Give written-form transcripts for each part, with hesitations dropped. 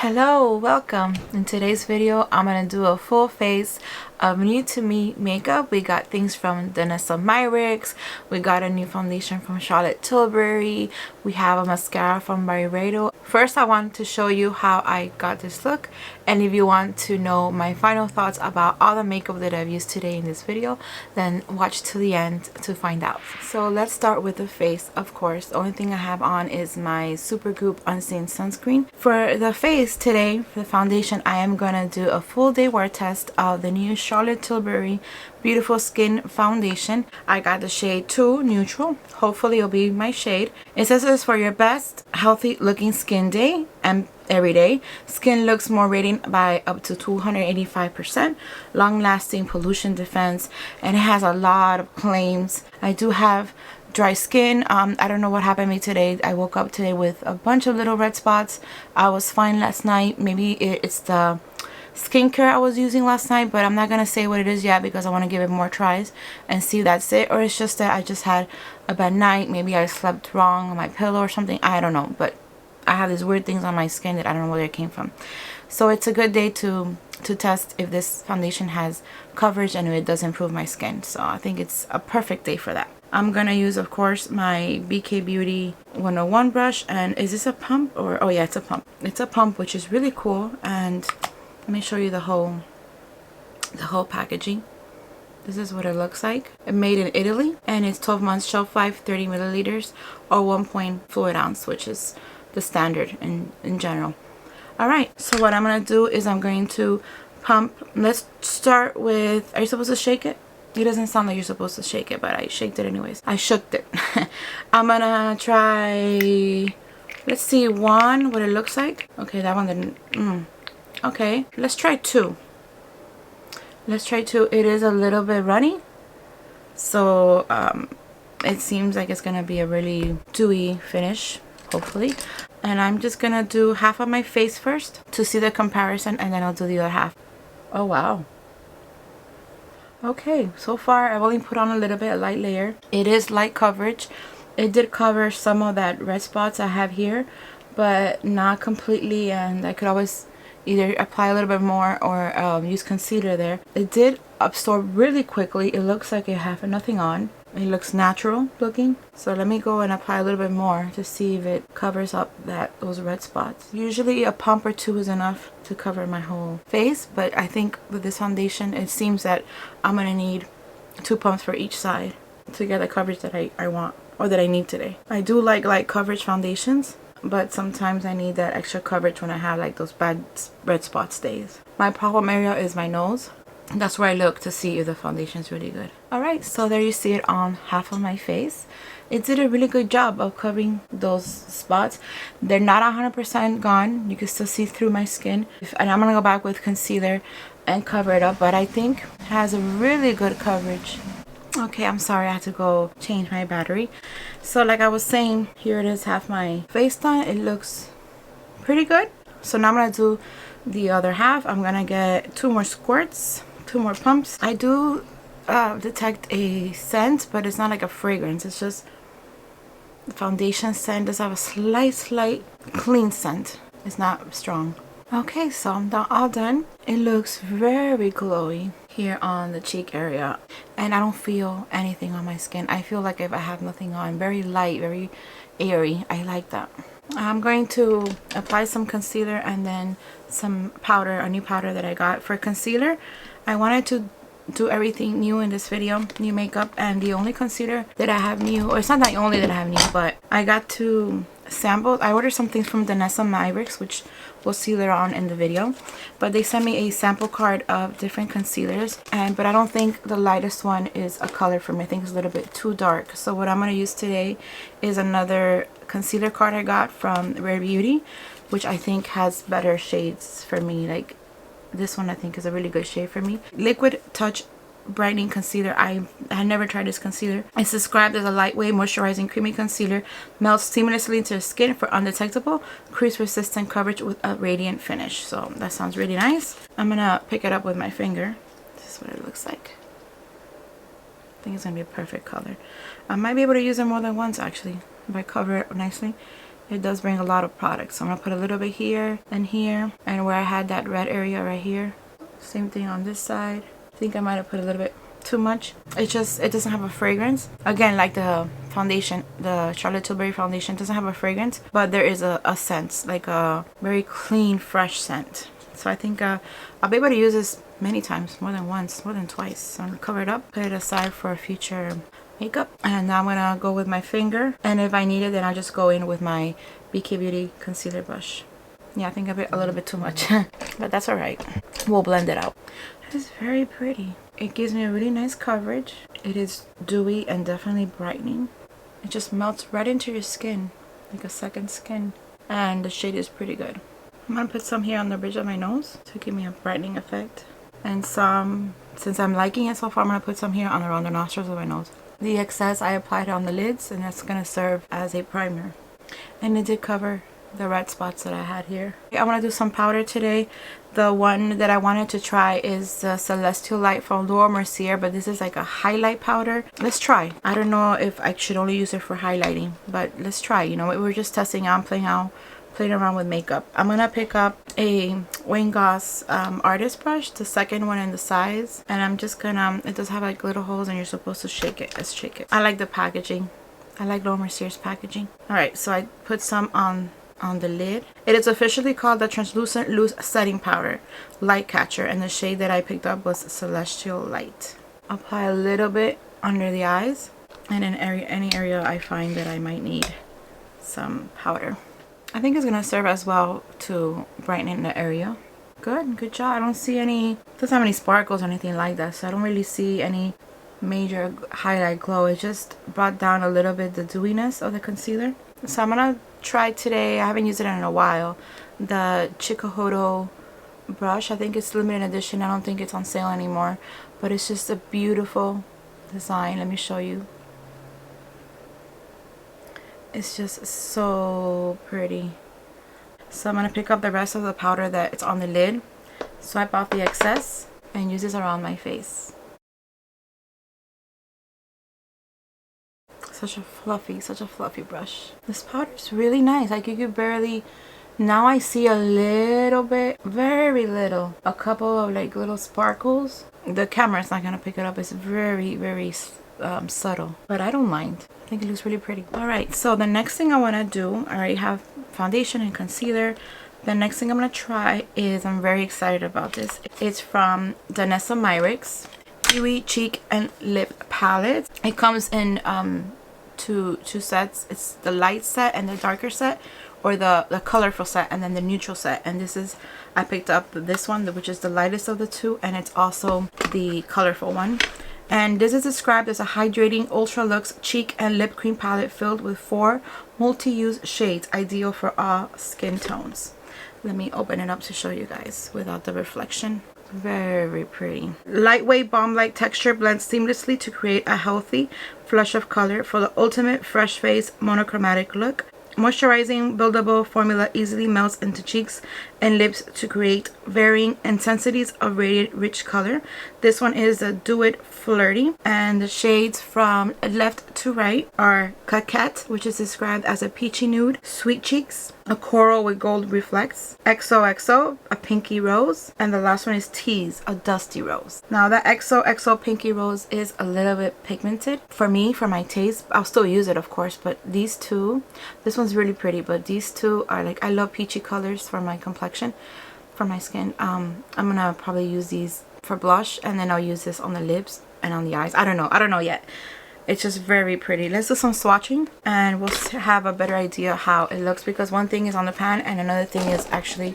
Hello, welcome. In today's video, I'm going to do a full face of new to me makeup. We got things from Danessa Myricks. We got a new foundation from Charlotte Tilbury. We have a mascara from Byredo. First, I want to show you how I got this look. And if you want to know my final thoughts about all the makeup that I've used today in this video, then watch to the end to find out. So let's start with the face, of course. The only thing I have on is my Supergoop Unseen Sunscreen. For the face today, for the foundation, I am going to do a full day wear test of the new Charlotte Tilbury Beautiful Skin Foundation. I got the shade 2 Neutral. Hopefully it'll be my shade. It says it's for your best healthy looking skin day and every day. Skin looks more radiant by up to 285%. Long lasting pollution defense. And it has a lot of claims. I do have dry skin. I don't know what happened to me today. I woke up today with a bunch of little red spots. I was fine last night. Maybe it's the skincare I was using last night, but I'm not gonna say what it is yet because I want to give it more tries and see if that's it, or it's just that I just had a bad night. Maybe I slept wrong on my pillow or something. I don't know, but I have these weird things on my skin that I don't know where it came from. So it's a good day to test if this foundation has coverage and if it does improve my skin. So I think it's a perfect day for that. I'm gonna use, of course, my Beekeeper 101 brush. And is this a pump or, oh yeah, it's a pump. It's a pump, which is really cool. And let me show you the whole packaging. This is what it looks like. It's made in Italy and it's 12 months shelf life, 30 milliliters or 1 fluid ounce, which is the standard in general. Alright, so what I'm going to do is I'm going to pump. Let's start with, are you supposed to shake it? It doesn't sound like you're supposed to shake it, but I shaked it anyways. I shook it. I'm going to try, let's see, 1, what it looks like. Okay, that one didn't, okay, let's try 2. Let's try 2. It is a little bit runny. So it seems like it's going to be a really dewy finish, hopefully. And I'm just going to do half of my face first to see the comparison, and then I'll do the other half. Oh, wow. Okay, so far I've only put on a little bit, a light layer. It is light coverage. It did cover some of that red spots I have here, but not completely, and I could always either apply a little bit more or use concealer there. It did absorb really quickly. It looks like I have nothing on. It looks natural looking. So let me go and apply a little bit more to see if it covers up those red spots. Usually a pump or 2 is enough to cover my whole face, but I think with this foundation it seems that I'm gonna need 2 pumps for each side to get the coverage that I want or that I need today. I do like light coverage foundations, but sometimes I need that extra coverage when I have like those bad red spots days. My problem area is my nose. That's where I look to see if the foundation is really good. Alright, so there you see it on half of my face. It did a really good job of covering those spots. They're not 100% gone. You can still see through my skin. And I'm going to go back with concealer and cover it up, but I think it has a really good coverage. Okay, I'm sorry, I had to go change my battery. So like I was saying, here it is, half my face done. It looks pretty good. So now I'm going to do the other half. I'm going to get 2 more squirts, 2 more pumps. I do detect a scent, but it's not like a fragrance. It's just the foundation scent does have a slight clean scent. It's not strong. Okay, so I'm all done. It looks very glowy here on the cheek area, and I don't feel anything on my skin. I feel like if I have nothing on, very light, very airy. I like that. I'm going to apply some concealer and then some powder, a new powder that I got. For concealer, I wanted to do everything new in this video, new makeup, and the only concealer that I have new, or it's not the only that I have new, but I got to sample. I ordered some things from Danessa Myricks, which we'll see later on in the video, but they sent me a sample card of different concealers, but I don't think the lightest one is a color for me. I think it's a little bit too dark. So what I'm going to use today is another concealer card I got from Rare Beauty, which I think has better shades for me. Like this one I think is a really good shade for me. Liquid Touch Brightening Concealer. I had never tried this concealer. It's described as a lightweight, moisturizing, creamy concealer. Melts seamlessly into the skin for undetectable, crease-resistant coverage with a radiant finish. So that sounds really nice. I'm gonna pick it up with my finger. This is what it looks like. I think it's gonna be a perfect color. I might be able to use it more than once actually if I cover it nicely. it does bring a lot of product. So I'm gonna put a little bit here, and where I had that red area right here. Same thing on this side. I think I might have put a little bit too much. It doesn't have a fragrance. Again, like the foundation, the Charlotte Tilbury foundation doesn't have a fragrance, but there is a scent, like a very clean, fresh scent. So I think I'll be able to use this many times, more than once, more than twice. So I'm gonna cover it up, put it aside for future makeup, and now I'm gonna go with my finger, and if I need it, then I'll just go in with my Beekeeper concealer brush. Yeah, I think a little bit too much, but that's all right. We'll blend it out. It's very pretty. It gives me a really nice coverage. It is dewy and definitely brightening. It just melts right into your skin, like a second skin, and the shade is pretty good. I'm gonna put some here on the bridge of my nose to give me a brightening effect, and some, since I'm liking it so far, I'm gonna put some here on around the nostrils of my nose. The excess I applied on the lids, and that's gonna serve as a primer, and it did cover the red spots that I had here. I want to do some powder today. The one that I wanted to try is the Celestial Light from Mercier, but this is like a highlight powder. Let's try. I don't know if I should only use it for highlighting, but let's try. You know, we're just testing out, playing around with makeup. I'm gonna pick up a Wayne Goss artist brush, the second one in the size, and I'm just gonna, it does have like little holes and you're supposed to shake it. Let's shake it. I like the packaging. I like Mercier's packaging. Alright, so I put some on the lid. It is officially called the Translucent Loose Setting Powder Light Catcher, and the shade that I picked up was Celestial Light. Apply a little bit under the eyes and in any area I find that I might need some powder. I think it's gonna serve as well to brighten in the area. Good job. I don't see any, doesn't have any sparkles or anything like that, so I don't really see any major highlight glow. It just brought down a little bit the dewiness of the concealer. So I'm gonna try today, I haven't used it in a while, the Chicahodo brush. I think it's limited edition. I don't think it's on sale anymore, but it's just a beautiful design. Let me show you. It's just so pretty. So I'm gonna pick up the rest of the powder that it's on the lid, swipe off the excess, and use this around my face. Such a fluffy brush. This powder is really nice. Like, you could barely, now I see a little bit, very little, a couple of like little sparkles. The camera is not gonna pick it up. It's very subtle, but I don't mind. I think it looks really pretty. All right, so the next thing I want to do, I already have foundation and concealer. The next thing I'm gonna try is, I'm very excited about this. It's from Danessa Myricks Kiwi Cheek and Lip Palette. It comes in two sets. It's the light set and the darker set, or the colorful set and then the neutral set. And this is, I picked up this one, which is the lightest of the two, and it's also the colorful one. And this is described as a hydrating ultra luxe cheek and lip cream palette filled with 4 multi-use shades, ideal for all skin tones. Let me open it up to show you guys without the reflection. Very pretty. Lightweight balm-like texture blends seamlessly to create a healthy flush of color for the ultimate fresh face monochromatic look. Moisturizing buildable formula easily melts into cheeks and lips to create varying intensities of radiant rich color. This one is a Do It Flirty, and the shades from left to right are Coquette, which is described as a peachy nude, Sweet Cheeks, a coral with gold reflects, XOXO, a pinky rose, and the last one is Tease, a dusty rose. Now that XOXO pinky rose is a little bit pigmented for me, for my taste. I'll still use it, of course, but these two, this one's really pretty, but these two are like, I love peachy colors for my complexion, for my skin. I'm gonna probably use these for blush, and then I'll use this on the lips and on the eyes. I don't know yet. It's just very pretty. Let's do some swatching and we'll have a better idea how it looks, because one thing is on the pan and another thing is actually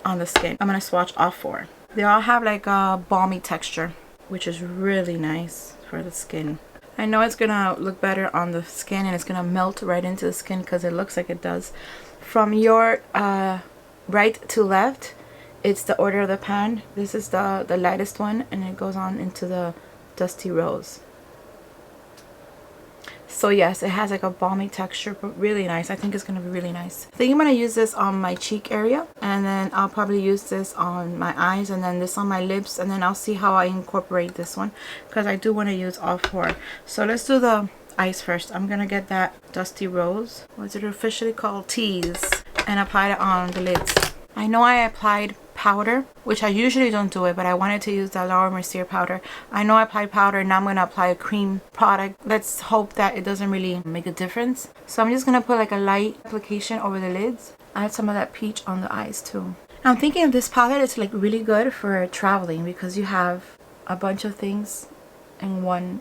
on the skin. I'm gonna swatch all 4. They all have like a balmy texture, which is really nice for the skin. I know it's gonna look better on the skin and it's gonna melt right into the skin because it looks like it does. From your right to left, it's the order of the pan. This is the lightest one, and it goes on into the dusty rose. So yes, it has like a balmy texture, but really nice. I think it's gonna be really nice. I think I'm gonna use this on my cheek area, and then I'll probably use this on my eyes, and then this on my lips, and then I'll see how I incorporate this one, because I do want to use all 4. So let's do the eyes first. I'm gonna get that Dusty Rose, what's it officially called, Tease, and apply it on the lids. I know I applied powder, which I usually don't do it, but I wanted to use the Laura Mercier powder. I know I applied powder, and now I'm gonna apply a cream product. Let's hope that it doesn't really make a difference. So I'm just gonna put like a light application over the lids. Add some of that peach on the eyes too. I'm thinking this palette is like really good for traveling because you have a bunch of things in one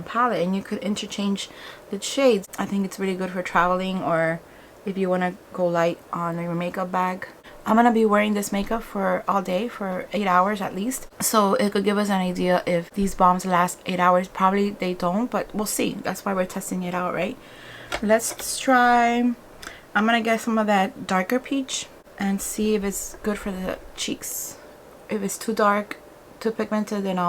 palette, and you could interchange the shades. I think it's really good for traveling, or if you want to go light on your makeup bag. I'm gonna be wearing this makeup for all day, for 8 hours at least, so it could give us an idea if these bombs last 8 hours. Probably they don't, but we'll see. That's why we're testing it out, right? Let's try. I'm gonna get some of that darker peach and see if it's good for the cheeks. If it's too dark, too pigmented, then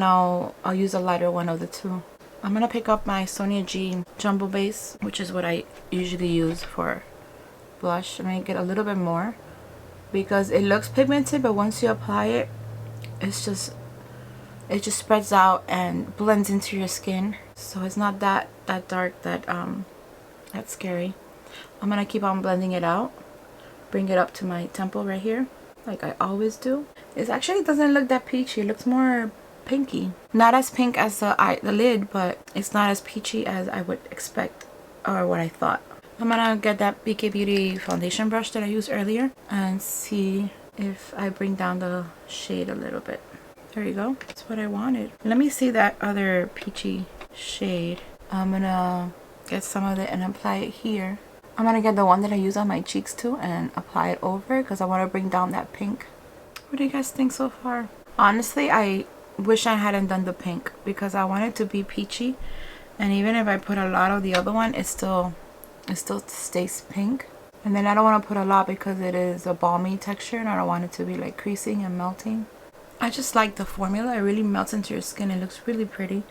I'll use a lighter one of the two. I'm gonna pick up my Sonia G Jumbo Base, which is what I usually use for blush. I'm gonna get a little bit more because it looks pigmented, but once you apply it, it just spreads out and blends into your skin, so it's not that dark, that's scary. I'm gonna keep on blending it out, bring it up to my temple right here like I always do. It actually doesn't look that peachy. It looks more pinky. Not as pink as the lid, but it's not as peachy as I would expect, or what I thought. I'm gonna get that Beekeeper foundation brush that I used earlier and see if I bring down the shade a little bit. There you go. That's what I wanted. Let me see that other peachy shade. I'm gonna get some of it and apply it here. I'm gonna get the one that I use on my cheeks too and apply it over because I want to bring down that pink. What do you guys think so far? Honestly, I wish I hadn't done the pink because I want it to be peachy, and even if I put a lot of the other one, it still stays pink. And then I don't want to put a lot because it is a balmy texture and I don't want it to be like creasing and melting. I just like the formula. It really melts into your skin. It looks really pretty,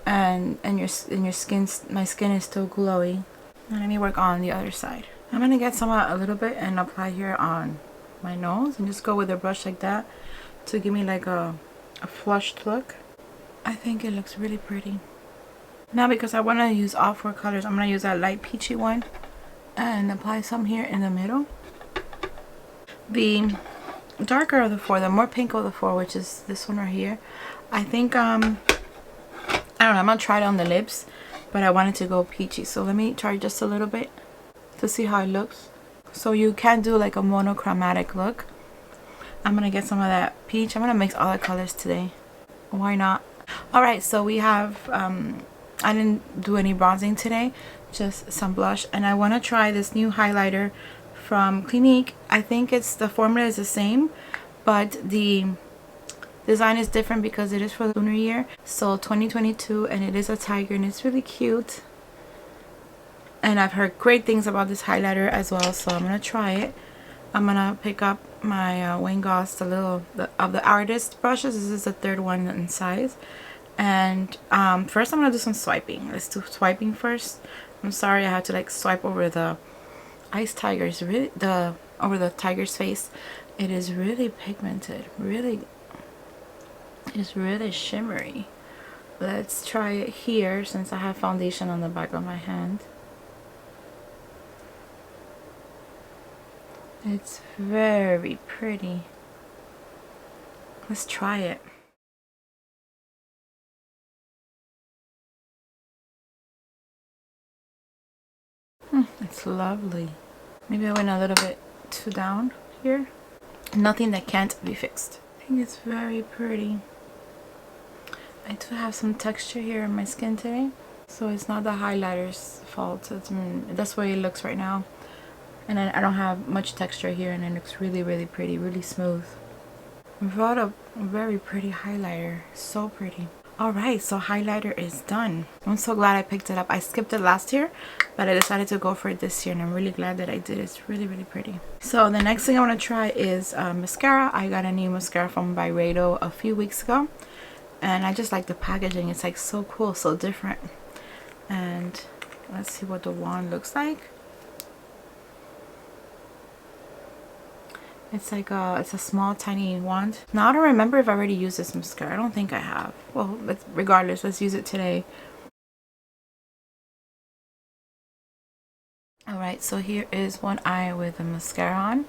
and your skin, my skin is still glowy. And let me work on the other side. I'm gonna get some a little bit and apply here on my nose and just go with a brush like that to give me like a flushed look. I think it looks really pretty. Now because I want to use all 4 colors, I'm gonna use that light peachy one and apply some here in the middle. The darker of the 4, the more pink of the 4, which is this one right here, I think I don't know, I'm gonna try it on the lips, but I wanted to go peachy, so let me try just a little bit to see how it looks. So you can do like a monochromatic look. I'm gonna get some of that peach. I'm gonna mix all the colors today, why not? All right, so we have I didn't do any bronzing today, just some blush, and I want to try this new highlighter from Clinique. I think it's the formula is the same, but the design is different because it is for the lunar year, so 2022, and it is a tiger and it's really cute, and I've heard great things about this highlighter as well, so I'm gonna try it. I'm gonna pick up my Wayne Goss, of the artist brushes. This is the 3rd one in size, and first I'm gonna do some swiping. Let's do swiping first. I'm sorry I had to like swipe over the ice tigers, really over the tiger's face. It is really pigmented, it's really shimmery. Let's try it here since I have foundation on the back of my hand. It's very pretty. Let's try it. It's lovely. Maybe I went a little bit too down here. Nothing that can't be fixed. I think it's very pretty. I do have some texture here in my skin today, so it's not the highlighter's fault. That's the way it looks right now. And then I don't have much texture here, and it looks really, really pretty, really smooth. I brought a very pretty highlighter. So pretty. Alright, so highlighter is done. I'm so glad I picked it up. I skipped it last year, but I decided to go for it this year, and I'm really glad that I did. It's really, really pretty. So the next thing I want to try is mascara. I got a new mascara from Byredo a few weeks ago, and I just like the packaging. It's like so cool, so different. And let's see what the wand looks like. It's like it's a small tiny wand. Now I don't remember if I already used this mascara. I don't think I have. Well, regardless, let's use it today. it. So here is one eye with the mascara on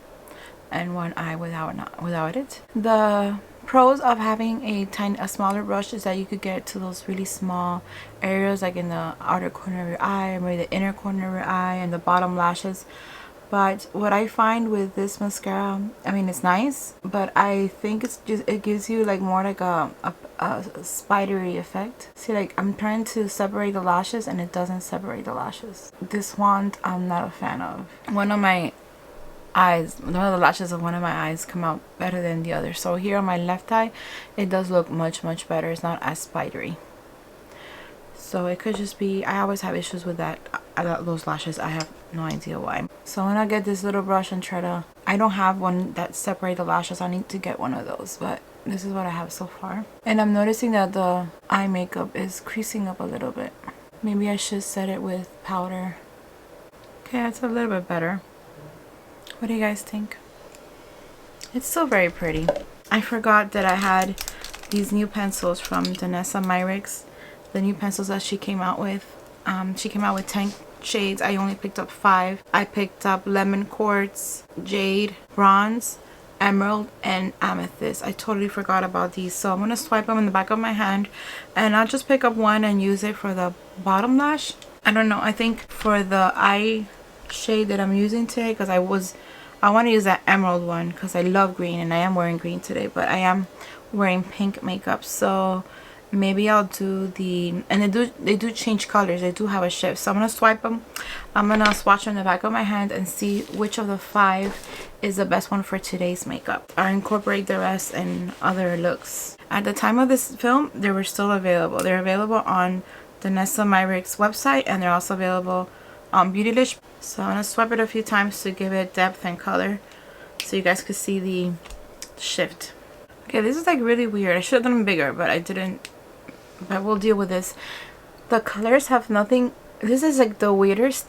and one eye without it. The pros of having a smaller brush is that you could get to those really small areas, like in the outer corner of your eye, or maybe the inner corner of your eye, and the bottom lashes. But what I find with this mascara, I mean, it's nice, but I think it gives you like more like a spidery effect. See, like I'm trying to separate the lashes and it doesn't separate the lashes. This wand I'm not a fan of. One of the lashes of one of my eyes come out better than the other. So here on my left eye, it does look much better. It's not as spidery. So it could just be, I always have issues with that. Those lashes, I have no idea why. So I'm gonna get this little brush and try to, I don't have one that separates the lashes. I need to get one of those, but this is what I have so far. And I'm noticing that the eye makeup is creasing up a little bit. Maybe I should set it with powder. Okay, that's a little bit better. What do you guys think? It's still very pretty. I forgot that I had these new pencils from Danessa Myricks. The new pencils that she came out with. She came out with 10 shades. I only picked up 5. I picked up lemon quartz, jade, bronze, emerald, and amethyst. I totally forgot about these. So I'm going to swipe them in the back of my hand. And I'll just pick up one and use it for the bottom lash. I don't know. I think for the eye shade that I'm using today, because I want to use that emerald one because I love green and I am wearing green today, but I am wearing pink makeup. So maybe I'll do the, and they do change colors, they do have a shift. So I'm gonna swipe them, I'm gonna swatch on the back of my hand and see which of the 5 is the best one for today's makeup. I incorporate the rest in other looks. At the time of this film, they were still available. They're available on Danessa Myricks website, and they're also available on Beautylish. So I'm gonna swipe it a few times to give it depth and color so you guys could see the shift. Okay, this is like really weird. I should have done them bigger, but I didn't. But we'll deal with this. The colors have nothing. This is like the weirdest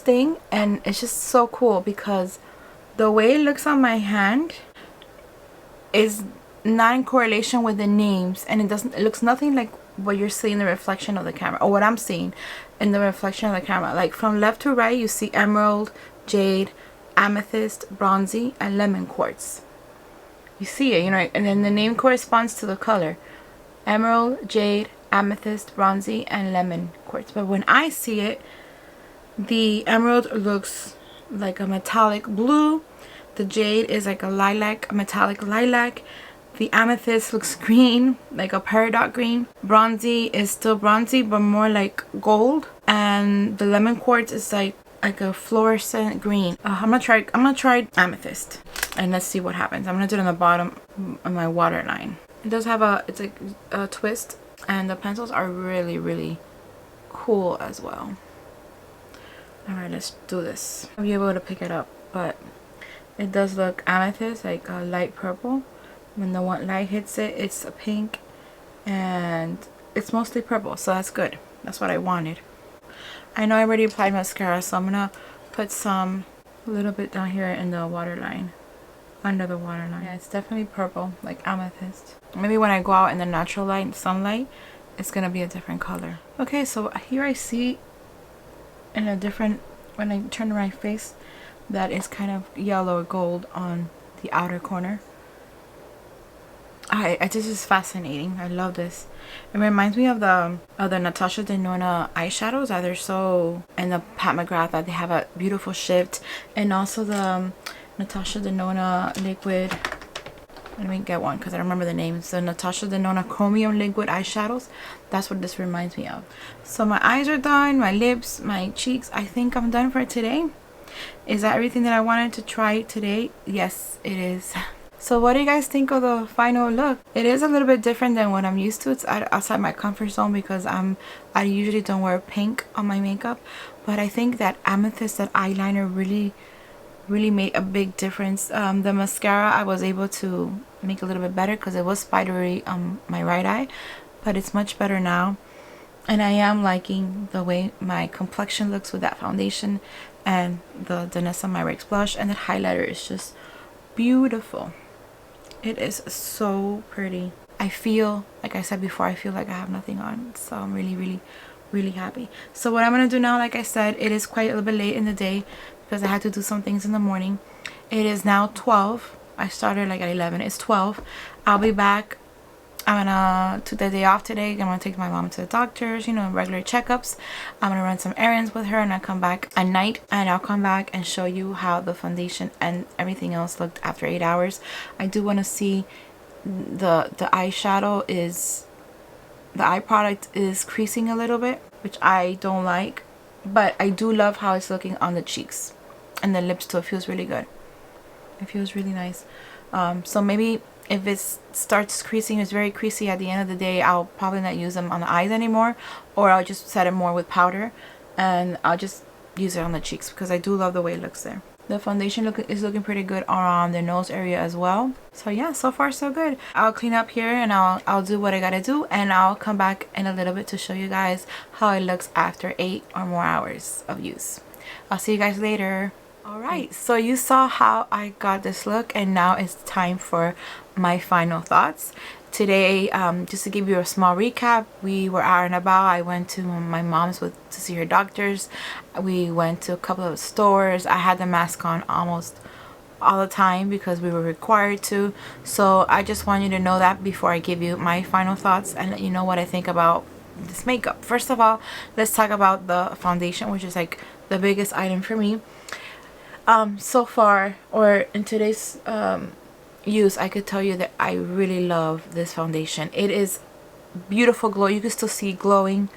thing, and it's just so cool because the way it looks on my hand is not in correlation with the names, and it looks nothing like what you're seeing in the reflection of the camera, or what I'm seeing in the reflection of the camera. Like from left to right, you see emerald, jade, amethyst, bronzy, and lemon quartz. You see it, you know, and then the name corresponds to the color. Emerald, jade, amethyst, bronzy, and lemon quartz. But when I see it, the emerald looks like a metallic blue. The jade is like a lilac, a metallic lilac. The amethyst looks green, like a peridot green. Bronzy is still bronzy, but more like gold. And the lemon quartz is like a fluorescent green. I'm gonna try amethyst, and let's see what happens. I'm gonna do it on the bottom of my waterline. It does have it's like a twist, and the pencils are really cool as well. Alright, let's do this. I'll be able to pick it up, but it does look amethyst, like a light purple. When the one light hits it, it's a pink, and it's mostly purple, so that's good. That's what I wanted. I know I already applied mascara, so I'm gonna put a little bit down here in the waterline. Under the waterline. Yeah, it's definitely purple, like amethyst. Maybe when I go out in the natural light, sunlight, it's gonna be a different color. Okay, so here I see in a different, when I turn my face, that is kind of yellow or gold on the outer corner. This is fascinating. I love this. It reminds me of the Natasha Denona eyeshadows. They're so, and the Pat McGrath, that they have a beautiful shift, and also the Natasha Denona liquid. Let me get one because I don't remember the names. The Natasha Denona chromium liquid eyeshadows. That's what this reminds me of. So my eyes are done, my lips, my cheeks. I think I'm done for today. Is that everything that I wanted to try today? Yes, it is. So what do you guys think of the final look? It is a little bit different than what I'm used to. It's outside my comfort zone because I usually don't wear pink on my makeup. But I think that amethyst, that eyeliner really made a big difference. The mascara I was able to make a little bit better because it was spidery on my right eye, but it's much better now. And I am liking the way my complexion looks with that foundation and the Danessa Myricks blush, and that highlighter is just beautiful. It is so pretty. I feel, like I said before, I feel like I have nothing on, so I'm really really happy. So what I'm gonna do now, like I said, it is quite a little bit late in the day because I had to do some things in the morning. It is now 12. I started like at 11. It's 12. I'll be back. I'm gonna take the day off today. I'm gonna take my mom to the doctors, you know, regular checkups. I'm gonna run some errands with her, and I'll come back at night, and I'll come back and show you how the foundation and everything else looked after 8 hours. I do want to see the eyeshadow is, the eye product is creasing a little bit, which I don't like, but I do love how it's looking on the cheeks and the lips too. It feels really good. It feels really nice. So maybe if it starts creasing, it's very creasy at the end of the day, I'll probably not use them on the eyes anymore, or I'll just set it more with powder and I'll just use it on the cheeks because I do love the way it looks there. The foundation is looking pretty good on the nose area as well. So yeah, so far so good. I'll clean up here and I'll do what I gotta do, and I'll come back in a little bit to show you guys how it looks after 8 or more hours of use. I'll see you guys later. Alright, so you saw how I got this look, and now it's time for my final thoughts. Today, just to give you a small recap, we were out and about. I went to my mom's to see her doctors. We went to a couple of stores. I had the mask on almost all the time because we were required to. So I just want you to know that before I give you my final thoughts and let you know what I think about this makeup. First of all, let's talk about the foundation, which is like the biggest item for me. So far, or in today's use, I could tell you that I really love this foundation. It is beautiful glow. You can still see glowing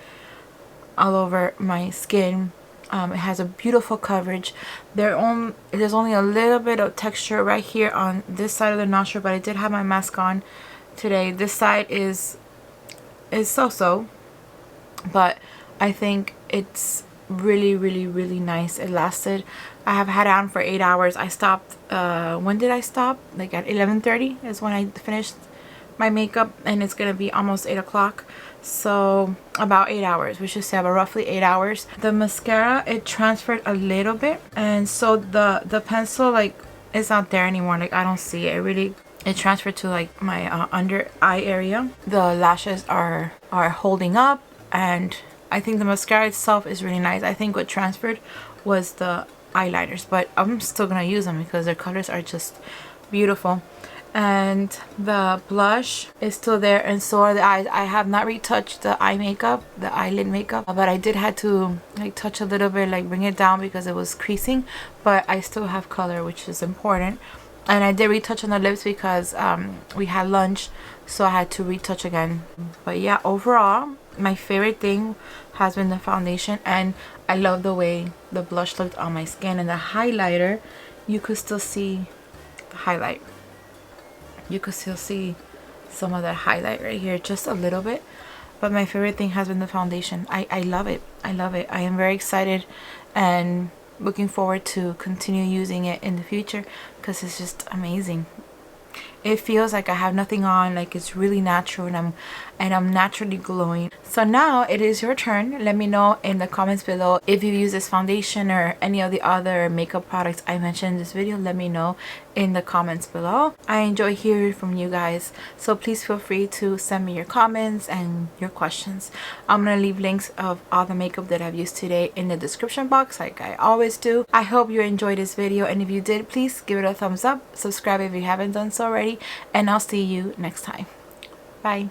all over my skin. It has a beautiful coverage. There's only a little bit of texture right here on this side of the nostril, but I did have my mask on today. This side is so-so, but I think it's really nice. It lasted. I have had it on for 8 hours. I stopped, when did I stop? Like at 11:30 is when I finished my makeup, and it's gonna be almost 8 o'clock, so about 8 hours. We should say about roughly 8 hours. The mascara, it transferred a little bit, and so the pencil, like, it's not there anymore. Like, I don't see it. It transferred to like my under eye area. The lashes are holding up, and I think the mascara itself is really nice. I think what transferred was the eyeliners, but I'm still gonna use them because their colors are just beautiful. And the blush is still there, and so are the eyes. I have not retouched the eye makeup, the eyelid makeup, but I did had to like touch a little bit, like bring it down because it was creasing, but I still have color, which is important. And I did retouch on the lips because we had lunch, so I had to retouch again. But yeah, overall, my favorite thing has been the foundation, and I love the way the blush looked on my skin. And the highlighter, you could still see the highlight. You could still see some of that highlight right here, just a little bit. But my favorite thing has been the foundation. I love it. I love it. I am very excited and looking forward to continue using it in the future because it's just amazing. It feels like I have nothing on, like it's really natural, and I'm naturally glowing. So now it is your turn. Let me know in the comments below if you use this foundation or any of the other makeup products I mentioned in this video. Let me know in the comments below. I enjoy hearing from you guys, so please feel free to send me your comments and your questions. I'm gonna leave links of all the makeup that I've used today in the description box, like I always do. I hope you enjoyed this video, and if you did, please give it a thumbs up, subscribe if you haven't done so already, and I'll see you next time. Bye.